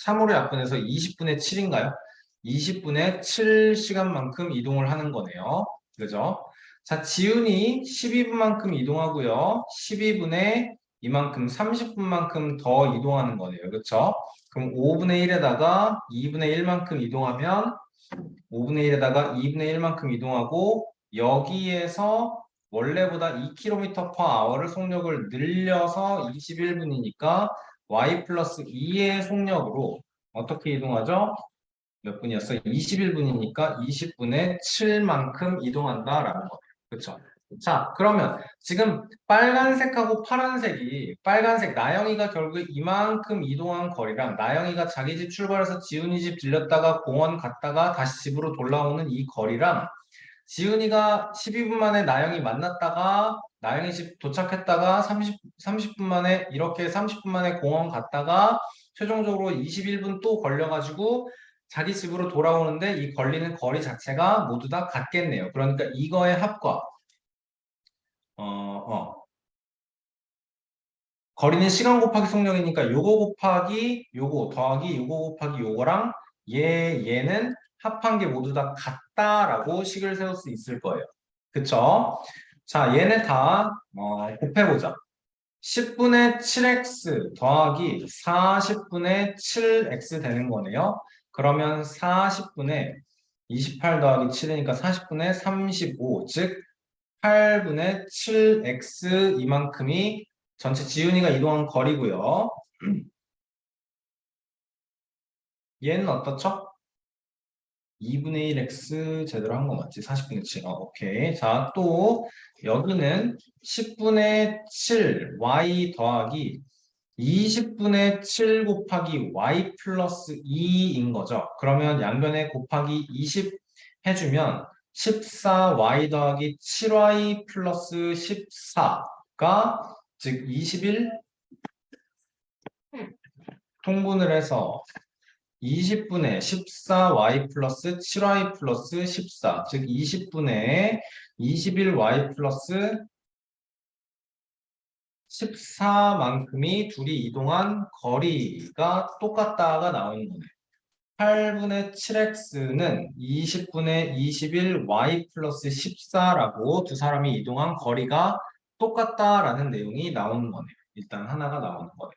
3으로 약분해서 20분의 7인가요? 20분의 7시간만큼 이동을 하는 거네요. 그죠? 자, 지훈이 12분만큼 이동하고요. 12분에 이만큼 30분만큼 더 이동하는 거네요. 그렇죠? 그럼 5분의 1에다가 2분의 1만큼 이동하면 5분의 1에다가 2분의 1만큼 이동하고 여기에서 원래보다 2km per hour를 속력을 늘려서 21분이니까 y 플러스 2의 속력으로 어떻게 이동하죠? 몇 분이었어? 21분이니까 20분의 7만큼 이동한다라는 거예요. 그렇죠? 자, 그러면 지금 빨간색하고 파란색이 빨간색 나영이가 결국 이만큼 이동한 거리랑 나영이가 자기 집 출발해서 지훈이 집 들렸다가 공원 갔다가 다시 집으로 돌아오는 이 거리랑 지훈이가 12분 만에 나영이 만났다가 나영이 집 도착했다가 30분 만에 이렇게 30분 만에 공원 갔다가 최종적으로 21분 또 걸려가지고 자기 집으로 돌아오는데 이 걸리는 거리 자체가 모두 다 같겠네요. 그러니까 이거의 합과 어, 어. 거리는 시간 곱하기 속력이니까 요거 곱하기 요거 더하기 요거 곱하기 요거랑 얘는 합한 게 모두 다 같다라고 식을 세울 수 있을 거예요. 그쵸? 자, 얘네 다 곱해보자. 10분의 7x 더하기 40분의 7x 되는 거네요. 그러면 40분의 28 더하기 7이니까 40분의 35, 즉 8분의 7x 이만큼이 전체 지훈이가 이동한 거리고요. 얘는 어떻죠? 2분의 1x 제대로 한 거 맞지? 40분의 7. 오케이. 자, 또 여기는 10분의 7 y 더하기 20분의 7 곱하기 y 플러스 2인 거죠. 그러면 양변에 곱하기 20 해주면 14y 더하기 7y 플러스 14가 즉 21 통분을 해서 20분의 14y 플러스 7y 플러스 14, 즉 20분의 21y 플러스 14만큼이 둘이 이동한 거리가 똑같다가 나오는 거네요. 8분의 7x는 20분의 21y 플러스 14라고 두 사람이 이동한 거리가 똑같다라는 내용이 나오는 거네요. 일단 하나가 나오는 거네요.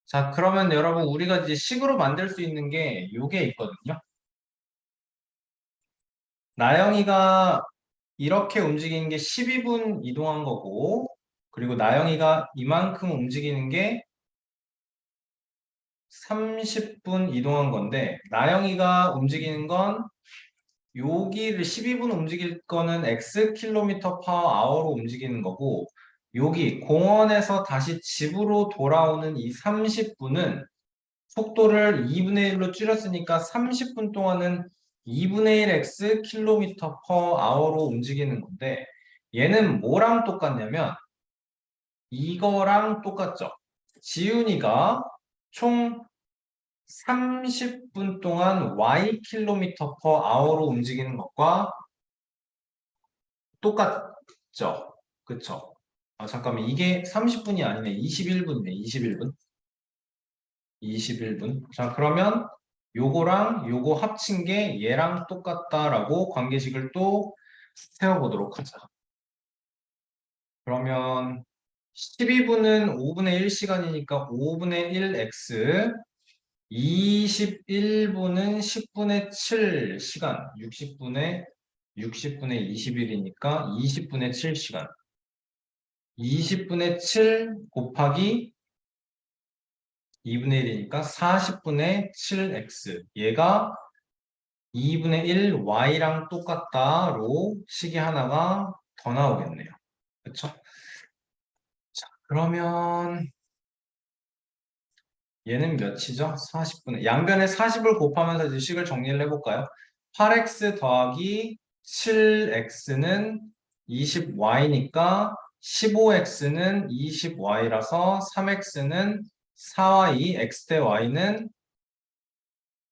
자, 그러면 여러분 우리가 이제 식으로 만들 수 있는 게 요게 있거든요. 나영이가 이렇게 움직이는 게 12분 이동한 거고, 그리고 나영이가 이만큼 움직이는 게 30분 이동한 건데, 나영이가 움직이는 건 여기를 12분 움직일 거는 x 킬로미터 파워 아워로 움직이는 거고, 여기 공원에서 다시 집으로 돌아오는 이 30분은 속도를 2분의 1로 줄였으니까 30분 동안은 2분의 1 x 킬로미터 퍼 아워로 움직이는 건데 얘는 뭐랑 똑같냐면 이거랑 똑같죠. 지훈이가 총 30분 동안 y 킬로미터 퍼 아워로 움직이는 것과 똑같죠. 그쵸? 아, 잠깐만. 이게 30분이 아니네. 21분이네. 21분. 21분. 자, 그러면 요거랑 요거 합친 게 얘랑 똑같다라고 관계식을 또 세워보도록 하자. 그러면 12분은 5분의 1시간이니까 5분의 1x, 21분은 10분의 7시간, 60분의 21이니까 20분의 7시간. 20분의 7 곱하기 2분의 1이니까 40분의 7x. 얘가 2분의 1 y랑 똑같다로 식이 하나가 더 나오겠네요. 그쵸? 자, 그러면 얘는 몇이죠? 40분의 양변에 40을 곱하면서 이제 식을 정리를 해볼까요? 8x 더하기 7x는 20y니까 15x는 20y라서 3x는 4y, x 대 y는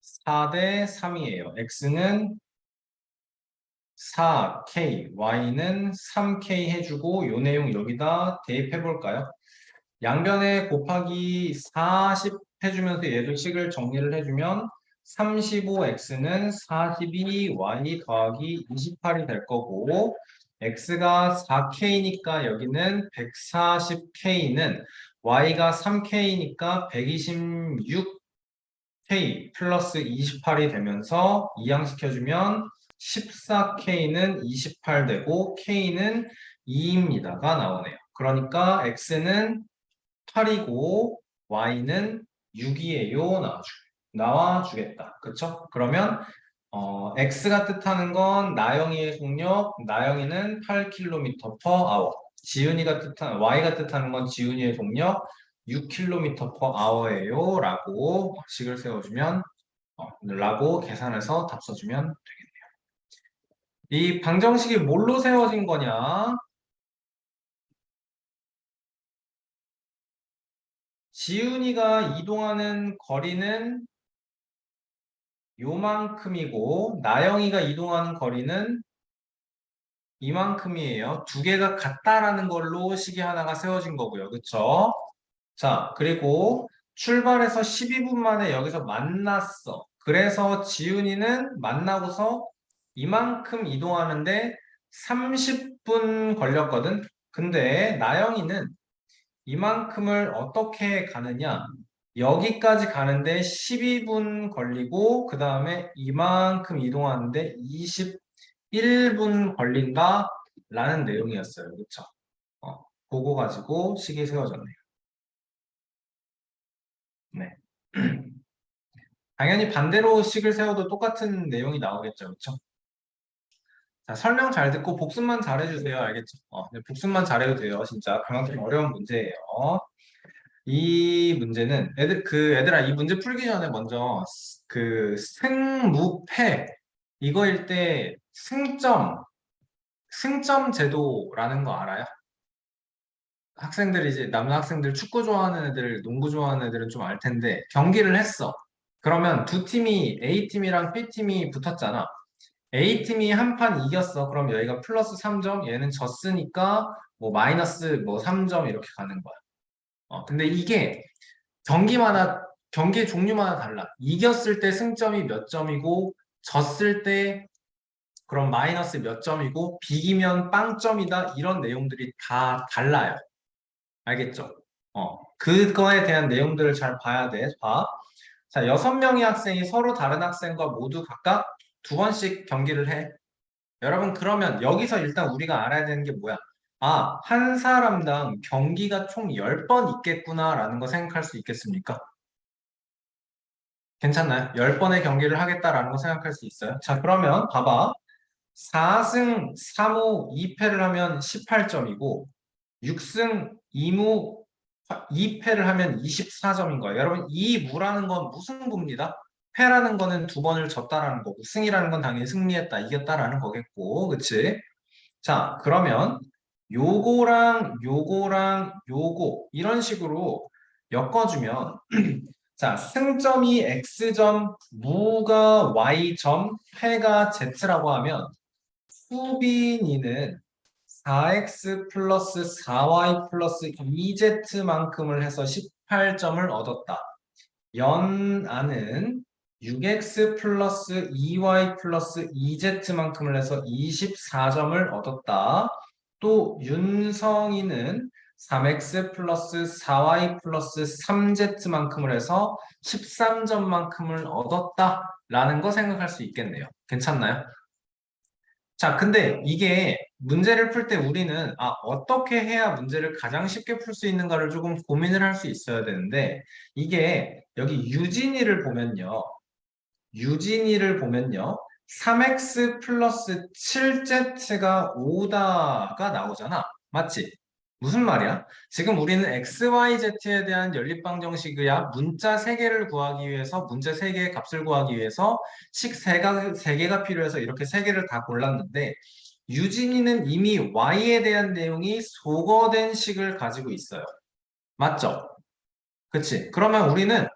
4 대 3이에요. x는 4k, y는 3k 해주고 요 내용 여기다 대입해 볼까요? 양변에 곱하기 40 해주면서 얘도 식을 정리를 해주면 35x는 42y 더하기 28이 될 거고 x가 4k니까 여기는 140k는 y가 3k니까 126k 플러스 28이 되면서 이항시켜주면 14k는 28 되고 k는 2입니다가 나오네요. 그러니까 x는 8이고 y는 6이에요. 나와주겠다. 그쵸? 그러면 x가 뜻하는 건 나영이의 속력, 나영이는 8km/h. 지은이가 뜻하는 y가 뜻하는 건 지은이의 속력 6km/h예요. 라고 식을 세워주면 라고 계산해서 답 써주면 되겠네요. 이 방정식이 뭘로 세워진 거냐? 지훈이가 이동하는 거리는 요만큼이고 나영이가 이동하는 거리는 이만큼이에요. 두 개가 같다라는 걸로 식이 하나가 세워진 거고요. 그쵸? 자, 그리고 출발해서 12분 만에 여기서 만났어. 그래서 지훈이는 만나고서 이만큼 이동하는데 30분 걸렸거든. 근데 나영이는 이만큼을 어떻게 가느냐? 여기까지 가는데 12분 걸리고 그 다음에 이만큼 이동하는데 21분 걸린다 라는 내용이었어요. 그쵸? 그거 가지고 식이 세워졌네요. 네. 당연히 반대로 식을 세워도 똑같은 내용이 나오겠죠. 그쵸? 자, 설명 잘 듣고 복습만 잘 해주세요. 알겠죠? 네, 복습만 잘해도 돼요. 진짜 그만큼 어려운 문제예요. 이 문제는 얘들아 이 문제 풀기 전에 먼저 그 승무패 이거일 때 승점 제도라는 거 알아요? 학생들이 이제 남은 학생들 축구 좋아하는 애들, 농구 좋아하는 애들은 좀 알 텐데 경기를 했어. 그러면 두 팀이 A팀이랑 B팀이 붙었잖아. A팀이 한 판 이겼어. 그럼 여기가 플러스 3점, 얘는 졌으니까 뭐 마이너스 뭐 3점 이렇게 가는 거야. 근데 이게 경기마다 경기의 종류마다 달라. 이겼을 때 승점이 몇 점이고 졌을 때 그럼 마이너스 몇 점이고 비기면 빵점이다. 이런 내용들이 다 달라요. 알겠죠? 그거에 대한 내용들을 잘 봐야 돼. 봐. 자, 6명의 학생이 서로 다른 학생과 모두 각각 2번씩 경기를 해. 여러분, 그러면 여기서 일단 우리가 알아야 되는 게 뭐야? 아, 한 사람당 경기가 총 10번 있겠구나라는 거 생각할 수 있겠습니까? 괜찮나요? 10번의 경기를 하겠다라는 거 생각할 수 있어요. 자, 그러면 봐봐. 4승 3무 2패를 하면 18점이고 6승 2무 2패를 하면 24점인 거예요. 여러분, 이 무라는 건 무슨 무입니다. 패라는 거는 2번을 졌다라는 거고 승이라는 건 당연히 승리했다, 이겼다라는 거겠고. 그치? 자, 그러면 요거 이런 식으로 엮어주면 자, 승점이 X점, 무가 Y점, 패가 Z라고 하면 수빈이는 4x 플러스 4y 플러스 2z만큼을 해서 18점을 얻었다. 연아는 6x 플러스 2y 플러스 2z만큼을 해서 24점을 얻었다. 또 윤성이는 3x 플러스 4y 플러스 3z만큼을 해서 13점만큼을 얻었다라는 거 생각할 수 있겠네요. 괜찮나요? 자, 근데 이게 문제를 풀 때 우리는 어떻게 해야 문제를 가장 쉽게 풀 수 있는가를 조금 고민을 할 수 있어야 되는데 이게 여기 유진이를 보면요. 3x 플러스 7z가 5다가 나오잖아. 맞지? 무슨 말이야? 지금 우리는 XYZ에 대한 연립방정식이야 문자 3개를 구하기 위해서 문자 3개의 값을 구하기 위해서 식 3개가 필요해서 이렇게 3개를 다 골랐는데 유진이는 이미 Y에 대한 내용이 소거된 식을 가지고 있어요. 맞죠? 그치? 그러면 우리는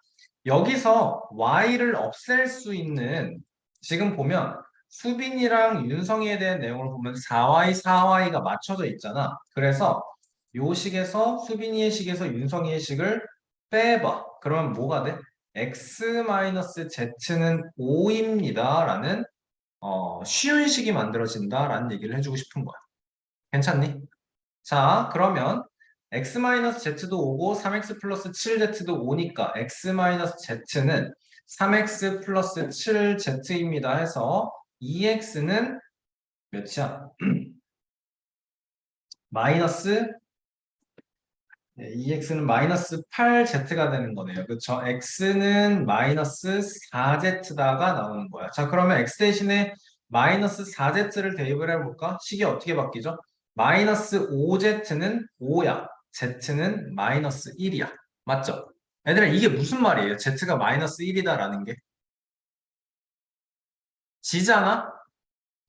여기서 Y를 없앨 수 있는 지금 보면 수빈이랑 윤성이에 대한 내용을 보면 4Y, 4Y가 맞춰져 있잖아. 그래서 요 식에서 수빈이의 식에서 윤성이의 식을 빼봐. 그러면 뭐가 돼? X-Z는 5입니다. 라는 쉬운 식이 만들어진다. 라는 얘기를 해주고 싶은 거야. 괜찮니? 자, 그러면 x-z도 5고 3x 플러스 7z도 5니까 x-z는 3x 플러스 7z입니다 해서 2x는 몇이야? 마이너스 2x는 마이너스 8z가 되는 거네요. 그렇죠? x는 마이너스 4z다가 나오는 거야. 자, 그러면 x 대신에 마이너스 4z를 대입을 해볼까? 식이 어떻게 바뀌죠? 마이너스 5z는 5야. z는 마이너스 1이야. 맞죠? 얘들아, 이게 무슨 말이에요? z가 마이너스 1이다라는 게. 지잖아?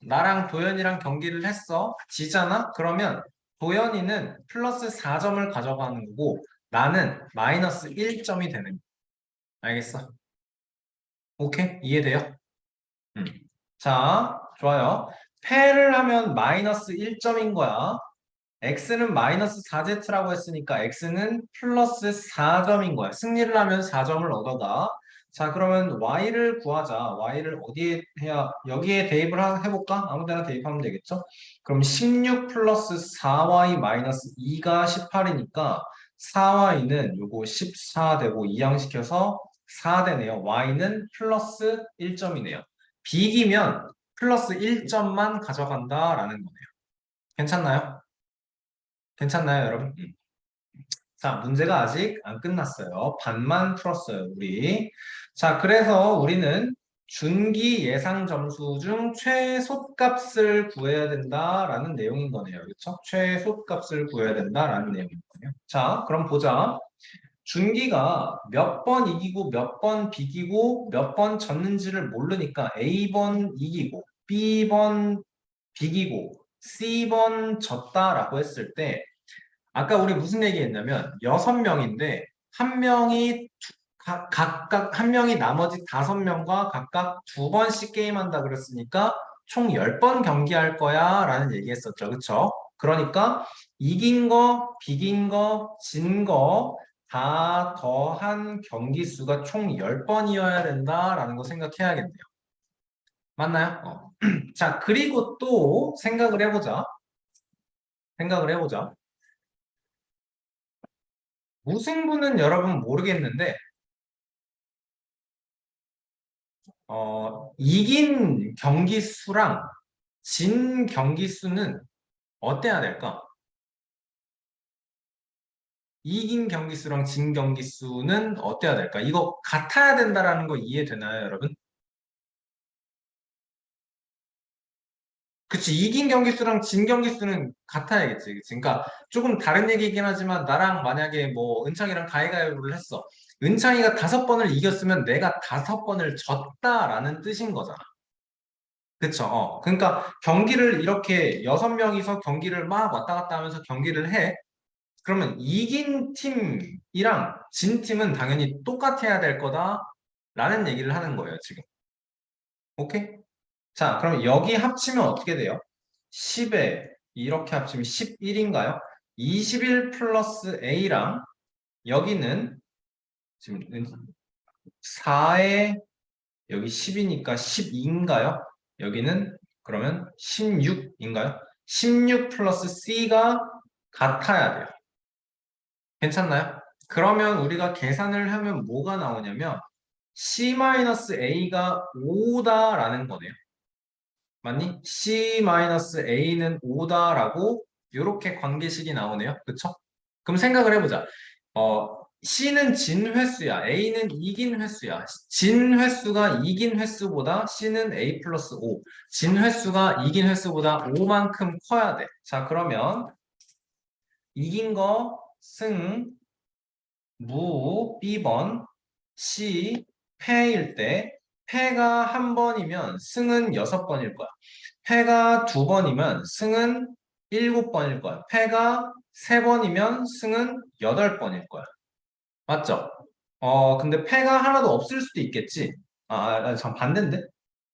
나랑 도현이랑 경기를 했어. 지잖아? 그러면 도현이는 플러스 4점을 가져가는 거고 나는 마이너스 1점이 되는 거야. 알겠어? 오케이? 이해돼요? 음. 자, 좋아요. 패를 하면 마이너스 1점인 거야. x는 마이너스 4z라고 했으니까 x는 플러스 4점인 거야. 승리를 하면 4점을 얻어가. 자, 그러면 y를 구하자. y를 어디에 해야, 여기에 대입을 해볼까? 아무 데나 대입하면 되겠죠? 그럼 16 플러스 4y 마이너스 2가 18이니까 4y는 요거 14 되고 이항시켜서 4 되네요. y는 플러스 1점이네요. 비기면 플러스 1점만 가져간다라는 거네요. 괜찮나요? 괜찮나요, 여러분? 자, 문제가 아직 안 끝났어요. 반만 풀었어요, 우리. 자, 그래서 우리는 준기 예상 점수 중 최소값을 구해야 된다라는 내용인 거네요. 그렇죠? 최소값을 구해야 된다라는 내용인 거예요. 자, 그럼 보자. 준기가 몇 번 이기고 몇 번 비기고 몇 번 졌는지를 모르니까 A번 이기고 B번 비기고 C번 졌다라고 했을 때 아까 우리 무슨 얘기했냐면 6명인데 한 명이 각각 한 명이 나머지 5명과 각각 2번씩 게임한다 그랬으니까 총 10번 경기할 거야 라는 얘기했었죠. 그쵸? 그러니까 이긴 거, 비긴 거, 진 거 다 더한 경기 수가 총 10번이어야 된다라는 거 생각해야겠네요. 맞나요? 자, 그리고 또 생각을 해보자. 생각을 해보자. 무승부는 여러분 모르겠는데 이긴 경기 수랑 진 경기 수는 어때야 될까? 이긴 경기 수랑 진 경기 수는 어때야 될까? 이거 같아야 된다라는 거 이해되나요, 여러분? 그치, 이긴 경기 수랑 진 경기 수는 같아야겠지. 그치? 그러니까 조금 다른 얘기이긴 하지만 나랑 만약에 뭐 은창이랑 가위가위보를 했어. 은창이가 5번을 이겼으면 내가 5번을 졌다라는 뜻인 거잖아. 그쵸. 그러니까 경기를 이렇게 6명이서 경기를 막 왔다 갔다 하면서 경기를 해. 그러면 이긴 팀이랑 진 팀은 당연히 똑같아야 될 거다라는 얘기를 하는 거예요, 지금. 오케이? 자, 그럼 여기 합치면 어떻게 돼요? 10에 이렇게 합치면 11인가요? 21 플러스 A랑 여기는 지금 4에 여기 10이니까 12인가요? 여기는 그러면 16인가요? 16 플러스 C가 같아야 돼요. 괜찮나요? 그러면 우리가 계산을 하면 뭐가 나오냐면 C-A가 5다라는 거네요. 맞니? C-A는 5다라고 이렇게 관계식이 나오네요. 그쵸? 그럼 생각을 해보자. C는 진 횟수야. A는 이긴 횟수야. 진 횟수가 이긴 횟수보다 C는 A 플러스 5. 진 횟수가 이긴 횟수보다 5만큼 커야 돼. 자, 그러면 이긴 거 승, 무, B번, C, 패일 때 패가 한 번이면 승은 6번일 거야. 패가 2번이면 승은 7번일 거야. 패가 3번이면 승은 8번일 거야. 맞죠? 근데 패가 하나도 없을 수도 있겠지. 참 반대인데?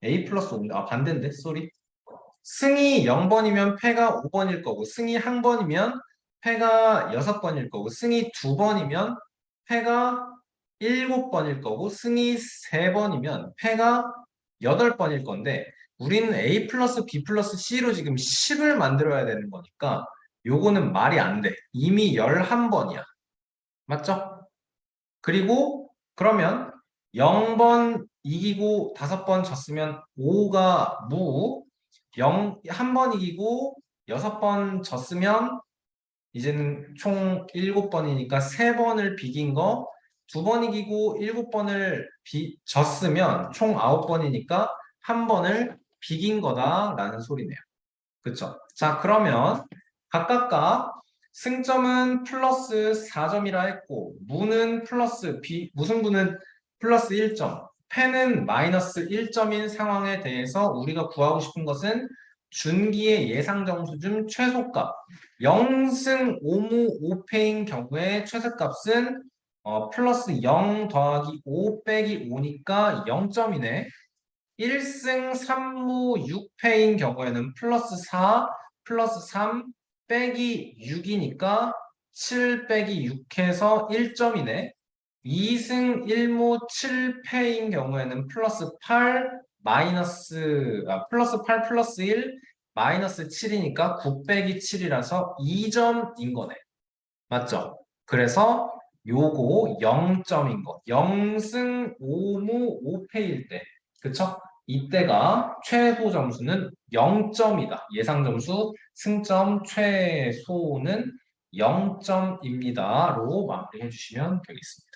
A 플러스 5, 반대인데? 쏘리. 승이 0번이면 패가 5번일 거고, 승이 1번이면 패가 6번일 거고, 승이 2번이면 패가 7번일 거고, 승이 3번이면 패가 8번일 건데, 우리는 A 플러스 B 플러스 C로 지금 10을 만들어야 되는 거니까, 요거는 말이 안 돼. 이미 11번이야. 맞죠? 그리고 그러면 0번 이기고 5번 졌으면 5가 무, 1번 이기고 6번 졌으면 이제는 총 7번이니까 3번을 비긴 거, 2번 이기고 7번을 졌으면 총 9번이니까 1번을 비긴 거다라는 소리네요. 그쵸? 자, 그러면 각각각 승점은 플러스 4점이라 했고, 무는 플러스 무승부는 플러스 1점, 패는 마이너스 1점인 상황에 대해서 우리가 구하고 싶은 것은 준기의 예상 점수 중 최소값. 0승 5무 5패인 경우에 최소값은 플러스 0 더하기 5 빼기 5니까 0점이네. 1승 3무 6패인 경우에는 플러스 4 플러스 3 빼기 6이니까 7 빼기 6해서 1점이네. 2승 1무 7패인 경우에는 플러스 8 플러스 8 플러스 1 마이너스 7이니까 9 빼기 7이라서 2점인 거네. 맞죠? 그래서 요거 0점인 거. 0승 5무 5패일 때. 그쵸? 이때가 최소 점수는 0점이다. 예상 점수 승점 최소는 0점입니다.로 마무리해 주시면 되겠습니다.